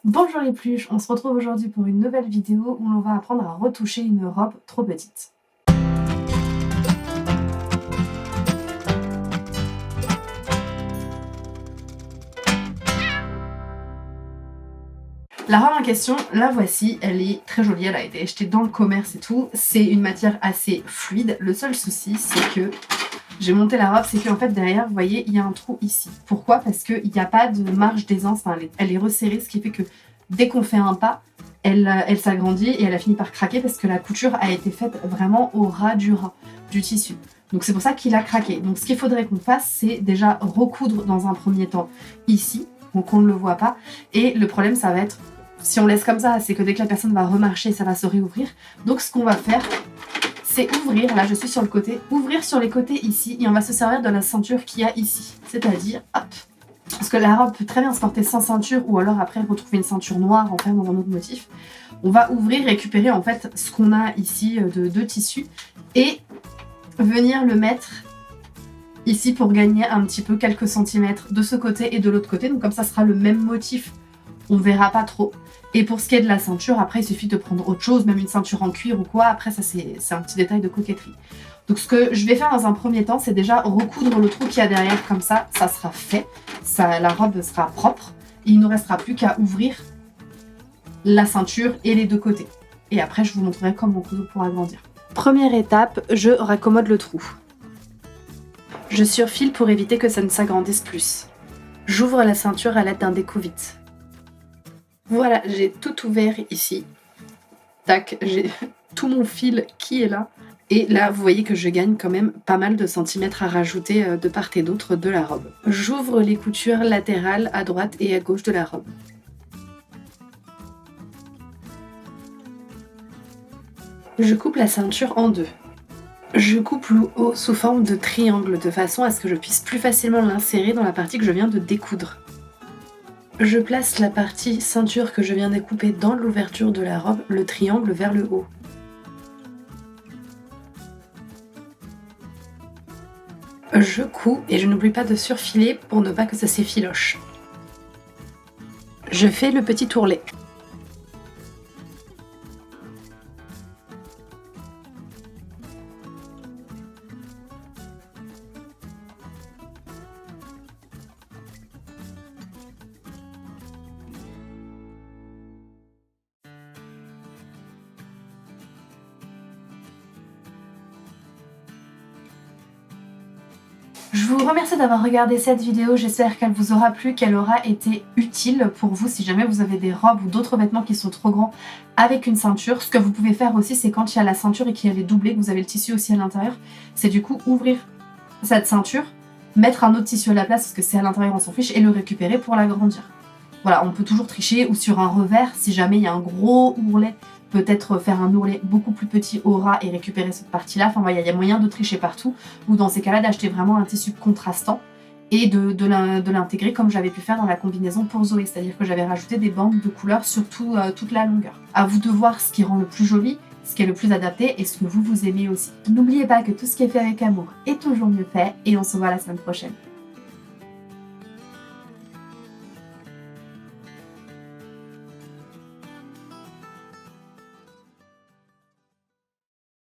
Bonjour les pluches, on se retrouve aujourd'hui pour une nouvelle vidéo où l'on va apprendre à retoucher une robe trop petite. La robe en question, la voici, elle est très jolie, elle a été achetée dans le commerce et tout. C'est une matière assez fluide. Le seul souci, c'est que j'ai monté la robe, c'est qu'en fait derrière, vous voyez, il y a un trou ici. Pourquoi? Parce qu'il n'y a pas de marge d'aisance, enfin, elle est resserrée, ce qui fait que dès qu'on fait un pas, elle s'agrandit et elle a fini par craquer parce que la couture a été faite vraiment au ras du tissu. Donc c'est pour ça qu'il a craqué. Donc ce qu'il faudrait qu'on fasse, c'est déjà recoudre dans un premier temps ici, donc on ne le voit pas. Et le problème, ça va être, si on laisse comme ça, c'est que dès que la personne va remarcher, ça va se réouvrir. Donc ce qu'on va faire, c'est ouvrir, là je suis sur le côté, ouvrir sur les côtés ici et on va se servir de la ceinture qu'il y a ici. C'est-à-dire, hop, parce que la robe peut très bien se porter sans ceinture ou alors après retrouver une ceinture noire en fait dans un autre motif. On va ouvrir, récupérer en fait ce qu'on a ici de tissu et venir le mettre ici pour gagner un petit peu quelques centimètres de ce côté et de l'autre côté. Donc comme ça sera le même motif, on verra pas trop. Et pour ce qui est de la ceinture, après il suffit de prendre autre chose, même une ceinture en cuir ou quoi. Après ça c'est un petit détail de coquetterie. Donc ce que je vais faire dans un premier temps, c'est déjà recoudre le trou qu'il y a derrière, comme ça sera fait. La robe sera propre. Et il ne restera plus qu'à ouvrir la ceinture et les deux côtés. Et après je vous montrerai comment on coud pour agrandir. Première étape, je raccommode le trou. Je surfile pour éviter que ça ne s'agrandisse plus. J'ouvre la ceinture à l'aide d'un découvite. Voilà, j'ai tout ouvert ici. Tac, j'ai tout mon fil qui est là. Et là, vous voyez que je gagne quand même pas mal de centimètres à rajouter de part et d'autre de la robe. J'ouvre les coutures latérales à droite et à gauche de la robe. Je coupe la ceinture en deux. Je coupe le haut sous forme de triangle de façon à ce que je puisse plus facilement l'insérer dans la partie que je viens de découdre. Je place la partie ceinture que je viens de découper dans l'ouverture de la robe, le triangle vers le haut. Je couds et je n'oublie pas de surfiler pour ne pas que ça s'effiloche. Je fais le petit ourlet. Je vous remercie d'avoir regardé cette vidéo, j'espère qu'elle vous aura plu, qu'elle aura été utile pour vous si jamais vous avez des robes ou d'autres vêtements qui sont trop grands avec une ceinture. Ce que vous pouvez faire aussi, c'est quand il y a la ceinture et qu'il y a les doublés, que vous avez le tissu aussi à l'intérieur, c'est du coup ouvrir cette ceinture, mettre un autre tissu à la place parce que c'est à l'intérieur, on s'en fiche, et le récupérer pour l'agrandir. Voilà, on peut toujours tricher ou sur un revers, si jamais il y a un gros ourlet, peut-être faire un ourlet beaucoup plus petit au ras et récupérer cette partie-là. Enfin, il y a moyen de tricher partout, ou dans ces cas-là, d'acheter vraiment un tissu contrastant et de l'intégrer comme j'avais pu faire dans la combinaison pour Zoé, c'est-à-dire que j'avais rajouté des bandes de couleurs sur toute la longueur. À vous de voir ce qui rend le plus joli, ce qui est le plus adapté et ce que vous aimez aussi. N'oubliez pas que tout ce qui est fait avec amour est toujours mieux fait et on se voit la semaine prochaine.